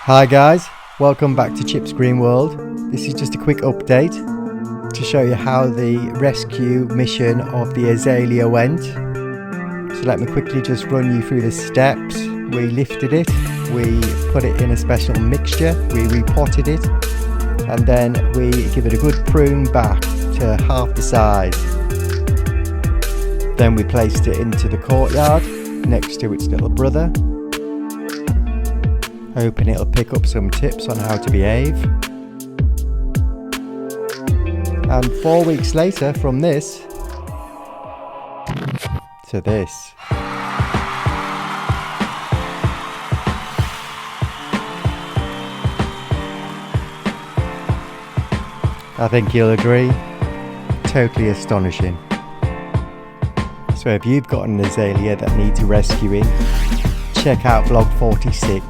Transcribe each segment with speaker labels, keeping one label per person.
Speaker 1: Hi guys, welcome back to Chip's Green World. This is just a quick update to show you how the rescue mission of the Azalea went. So let me quickly just run you through the steps. We lifted it, we put it in a special mixture, we repotted it, and then we give it a good prune back to half the size. Then we placed it into the courtyard next to its little brother, hoping it'll pick up some tips on how to behave. And 4 weeks later, from this to this. I think you'll agree, totally astonishing. So if you've got an azalea that needs rescuing, check out vlog 46,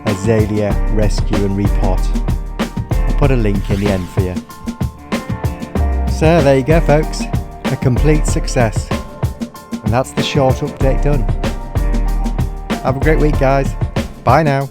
Speaker 1: Azalea Rescue and Repot. I'll put a link in the end for you. So there you go folks, a complete success. And that's the short update done. Have a great week guys, bye now.